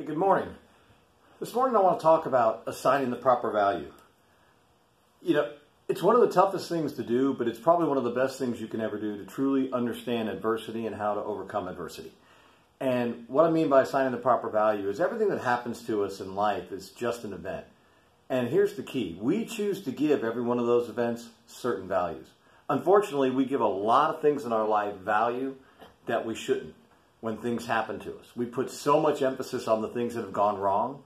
Hey, good morning. This morning I want to talk about assigning the proper value. It's one of the toughest things to do, but it's probably one of the best things you can ever do to truly understand adversity and how to overcome adversity. And what I mean by assigning the proper value is everything that happens to us in life is just an event. And here's the key. We choose to give every one of those events certain values. Unfortunately, we give a lot of things in our life value that we shouldn't when things happen to us. We put so much emphasis on the things that have gone wrong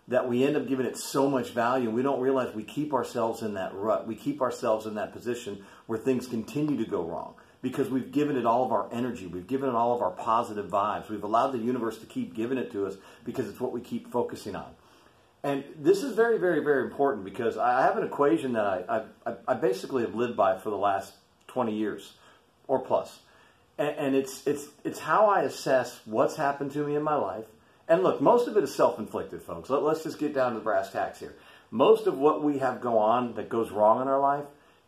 that we end up giving it so much value, and we don't realize we keep ourselves in that rut. We keep ourselves in that position where things continue to go wrong because we've given it all of our energy. We've given it all of our positive vibes. We've allowed the universe to keep giving it to us because it's what we keep focusing on. And this is very, very, very important because I have an equation that I basically have lived by for the last 20 years or plus. And it's how I assess what's happened to me in my life. And look, most of it is self-inflicted, folks. Let's just get down to the brass tacks here. Most of what we have go on that goes wrong in our life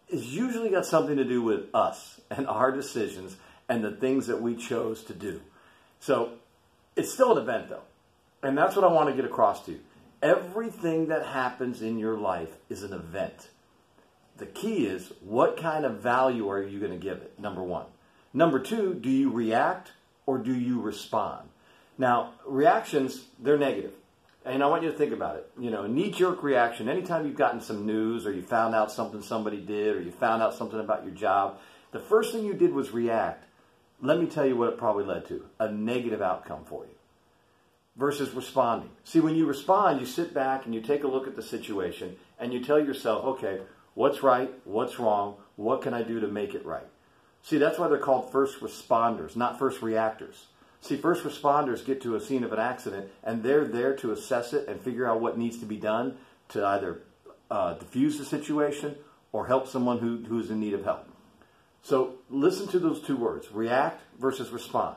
is usually got something to do with us and our decisions and the things that we chose to do. So it's still an event, though. And that's what I want to get across to you. Everything that happens in your life is an event. The key is, what kind of value are you going to give it, number one. Number two, do you react or do you respond? Now, reactions, they're negative. And I want you to think about it. A knee-jerk reaction, anytime you've gotten some news or you found out something somebody did or you found out something about your job, the first thing you did was react. Let me tell you what it probably led to, a negative outcome for you versus responding. See, when you respond, you sit back and you take a look at the situation and you tell yourself, okay, what's right, what's wrong, what can I do to make it right? See, that's why they're called first responders, not first reactors. See, first responders get to a scene of an accident and they're there to assess it and figure out what needs to be done to either diffuse the situation or help someone who's in need of help. So listen to those two words, react versus respond.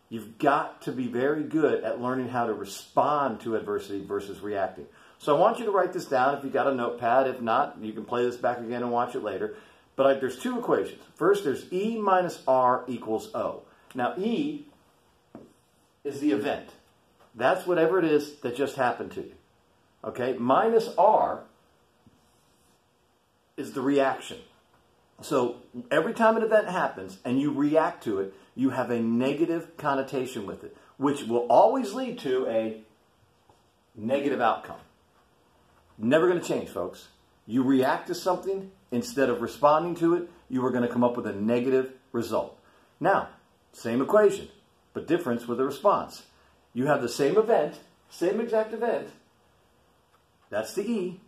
You've got to be very good at learning how to respond to adversity versus reacting. So I want you to write this down if you've got a notepad. If not, you can play this back again and watch it later. But there's two equations. First, there's E minus R equals O. Now, E is the event. That's whatever it is that just happened to you. Okay? Minus R is the reaction. So every time an event happens and you react to it, you have a negative connotation with it, which will always lead to a negative outcome. Never going to change, folks. You react to something, instead of responding to it, you are going to come up with a negative result. Now, same equation, but difference with a response. You have the same event, same exact event, that's the E,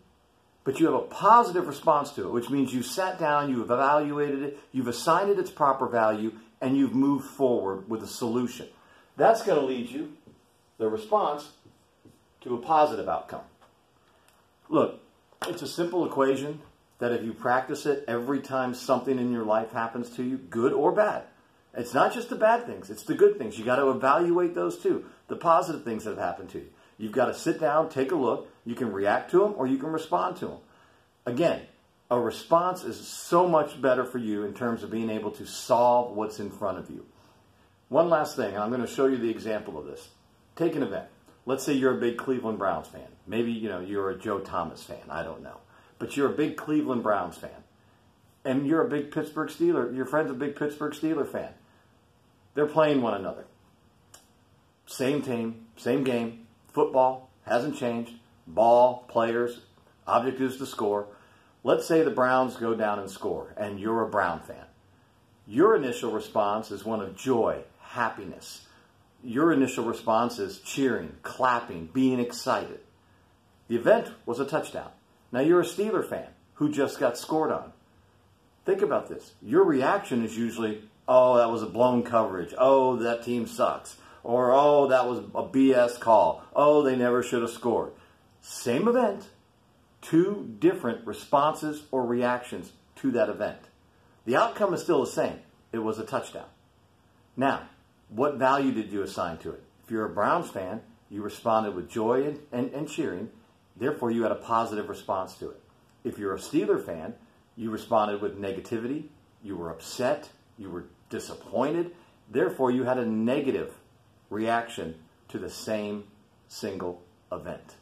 but you have a positive response to it, which means you sat down, you've evaluated it, you've assigned it its proper value, and you've moved forward with a solution. That's going to lead you, the response, to a positive outcome. Look, it's a simple equation that if you practice it every time something in your life happens to you, good or bad. It's not just the bad things, it's the good things. You got to evaluate those too, the positive things that have happened to you. You've got to sit down, take a look. You can react to them or you can respond to them. Again, a response is so much better for you in terms of being able to solve what's in front of you. One last thing, I'm going to show you the example of this. Take an event. Let's say you're a big Cleveland Browns fan. Maybe, you're a Joe Thomas fan. I don't know. But you're a big Cleveland Browns fan. And you're a big Pittsburgh Steeler. Your friend's a big Pittsburgh Steeler fan. They're playing one another. Same team, same game. Football hasn't changed. Ball, players, object is to score. Let's say the Browns go down and score, and you're a Brown fan. Your initial response is one of joy, happiness. Your initial response is cheering, clapping, being excited. The event was a touchdown. Now you're a Steeler fan who just got scored on. Think about this. Your reaction is usually, oh, that was a blown coverage. Oh, that team sucks. Or, oh, that was a BS call. Oh, they never should have scored. Same event, two different responses or reactions to that event. The outcome is still the same. It was a touchdown. Now, what value did you assign to it? If you're a Browns fan, you responded with joy and cheering. Therefore, you had a positive response to it. If you're a Steeler fan, you responded with negativity. You were upset. You were disappointed. Therefore, you had a negative reaction to the same single event.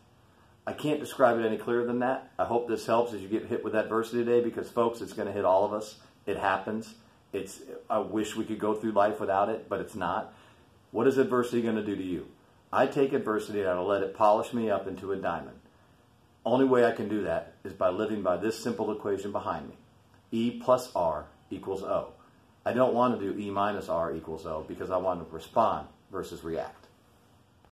I can't describe it any clearer than that. I hope this helps as you get hit with adversity today, because folks, it's going to hit all of us. It happens. I wish we could go through life without it, but it's not. What is adversity going to do to you? I take adversity and I let it polish me up into a diamond. Only way I can do that is by living by this simple equation behind me. E plus R equals O. I don't want to do E minus R equals O, because I want to respond versus react.